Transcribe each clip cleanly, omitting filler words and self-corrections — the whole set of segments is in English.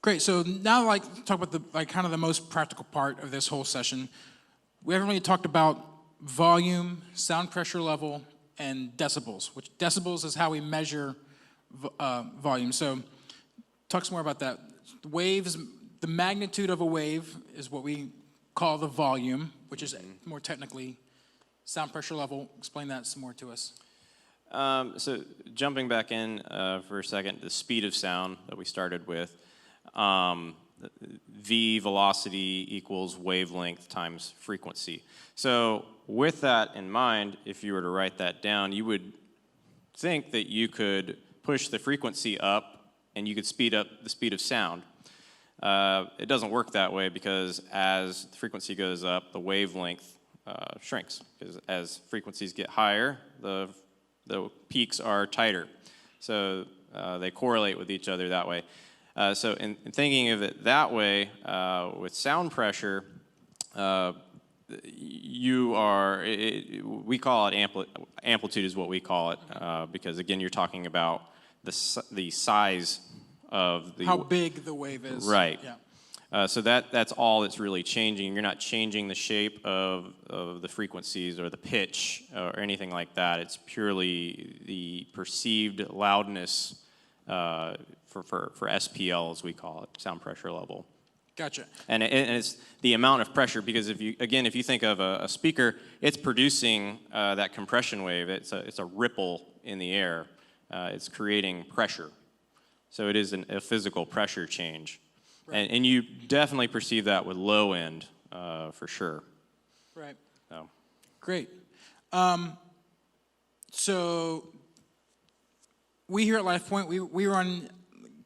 Great. So now, talk about the kind of the most practical part of this whole session. We haven't really talked about volume, sound pressure level, and decibels. Which decibels is how we measure volume. So, talk some more about that. Waves. The magnitude of a wave is what we call the volume, which is more technically sound pressure level. Explain that some more to us. So jumping back in for a second, the speed of sound that we started with, V velocity equals wavelength times frequency. So with that in mind, if you were to write that down, you would think that you could push the frequency up and you could speed up the speed of sound. It doesn't work that way because as the frequency goes up, the wavelength shrinks. Because as frequencies get higher, the peaks are tighter. So they correlate with each other that way. So in thinking of it that way, with sound pressure, we call it amplitude is what we call it, because again, you're talking about the size of the... How big the wave is. Right. Yeah. So that's all that's really changing. You're not changing the shape of the frequencies or the pitch or anything like that. It's purely the perceived loudness for SPL, as we call it, sound pressure level. Gotcha. And it's the amount of pressure, because if you think of a speaker, it's producing that compression wave. It's a ripple in the air. It's creating pressure. So it is a physical pressure change. Right. And you definitely perceive that with low end, for sure. Right. So. Great. So we here at LifePoint, we run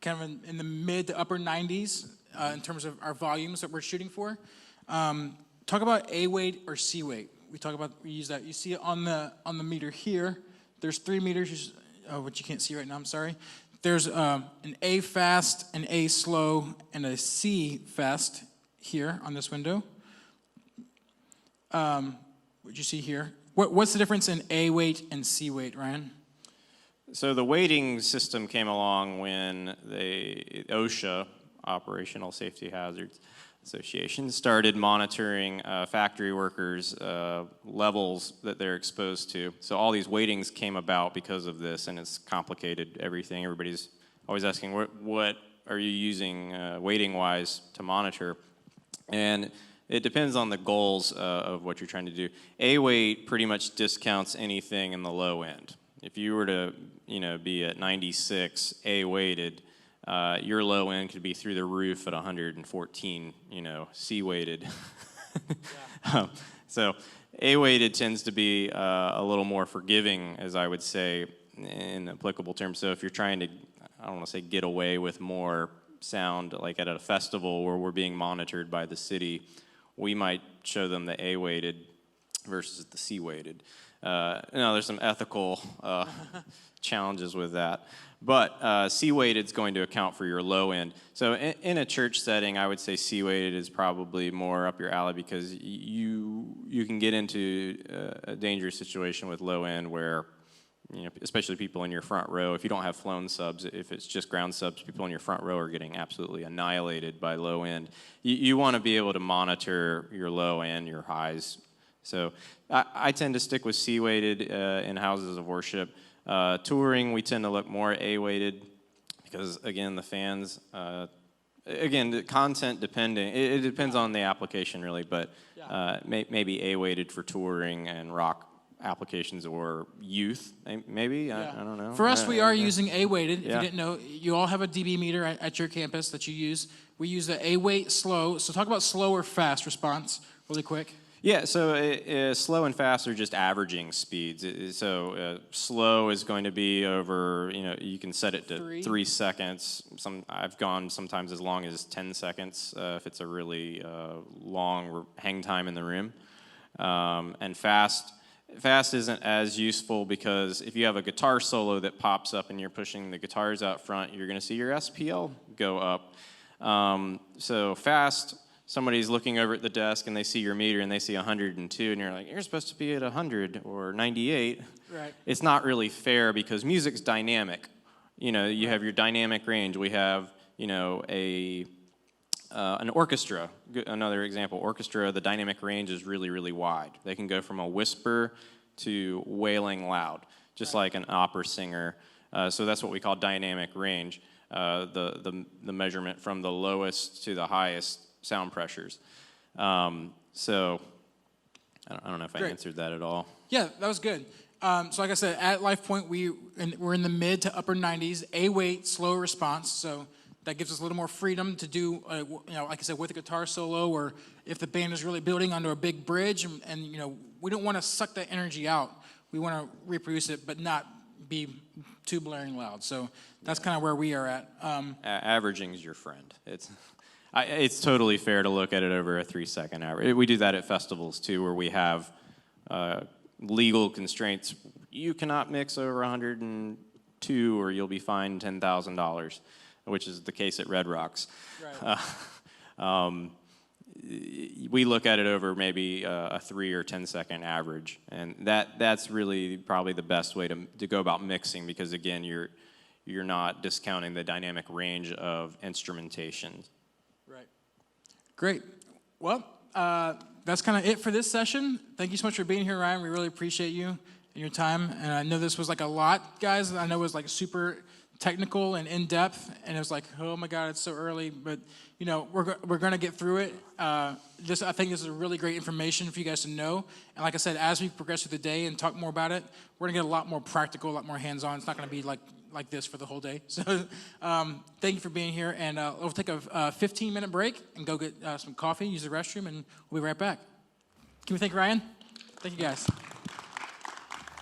kind of in the mid to upper 90s in terms of our volumes that we're shooting for. Talk about A weight or C weight. We use that. You see it on the meter here. There's 3 meters, which you can't see right now. I'm sorry. There's an A fast, an A slow, and a C fast here on this window. What you see here. What's the difference in A weight and C weight, Ryan? So the weighting system came along when the OSHA, Operational Safety Hazards Association, started monitoring factory workers' levels that they're exposed to. So all these weightings came about because of this, and it's complicated everything. Everybody's always asking, what are you using weighting-wise to monitor? And it depends on the goals of what you're trying to do. A weight pretty much discounts anything in the low end. If you were to, be at 96 A weighted, your low end could be through the roof at 114, C weighted. Yeah. So A weighted tends to be a little more forgiving, as I would say, in applicable terms. So if you're trying to, I don't want to say get away with more sound, like at a festival where we're being monitored by the city, we might show them the A weighted versus the C weighted. There's some ethical challenges with that. But C-weighted is going to account for your low end. So in a church setting, I would say C-weighted is probably more up your alley, because you can get into a dangerous situation with low end where, especially people in your front row, if you don't have flown subs, if it's just ground subs, people in your front row are getting absolutely annihilated by low end. You want to be able to monitor your low and your highs. So I tend to stick with C-weighted in houses of worship. Touring, we tend to look more A-weighted because, again, the fans, the content depending, it depends on the application really, but maybe A-weighted for touring and rock applications, or youth, maybe, I don't know. For us, we are using A-weighted. If you didn't know, you all have a dB meter at your campus that you use. We use the A-weight slow. So talk about slow or fast response really quick. Yeah, so slow and fast are just averaging speeds. So slow is going to be over, you can set it to 3 seconds. I've gone sometimes as long as 10 seconds if it's a really long hang time in the room. And fast isn't as useful, because if you have a guitar solo that pops up and you're pushing the guitars out front, you're going to see your SPL go up. So fast, somebody's looking over at the desk and they see your meter and they see 102, and you're like, you're supposed to be at 100 or 98. Right. It's not really fair, because music's dynamic. You have your dynamic range. We have an orchestra, another example, orchestra, the dynamic range is really, really wide. They can go from a whisper to wailing loud, just like an opera singer. So that's what we call dynamic range, the measurement from the lowest to the highest sound pressures. So I don't know if I answered that at all. Yeah, that was good. So like I said, at LifePoint, we're in the mid to upper 90s, A-weight, slow response. So that gives us a little more freedom to do, like I said, with a guitar solo, or if the band is really building onto a big bridge, and we don't want to suck that energy out. We want to reproduce it, but not be too blaring loud. So that's kind of where we are at. Averaging is your friend. It's totally fair to look at it over a 3-second average. We do that at festivals too, where we have legal constraints. You cannot mix over 102, or you'll be fined $10,000, which is the case at Red Rocks. Right. We look at it over maybe a 3 or 10-second average, and that's really probably the best way to go about mixing, because again, you're not discounting the dynamic range of instrumentation. Right. Great. Well, that's kind of it for this session. Thank you so much for being here, Ryan. We really appreciate you and your time. And I know this was like a lot, guys. I know it was like super technical and in-depth, and it was like, oh my God, it's so early. But we're going to get through it. I think this is really great information for you guys to know. And like I said, as we progress through the day and talk more about it, we're going to get a lot more practical, a lot more hands-on. It's not going to be like this for the whole day. So thank you for being here, and we'll take a 15-minute break and go get some coffee, use the restroom, and we'll be right back. Can we thank Ryan? Thank you, guys.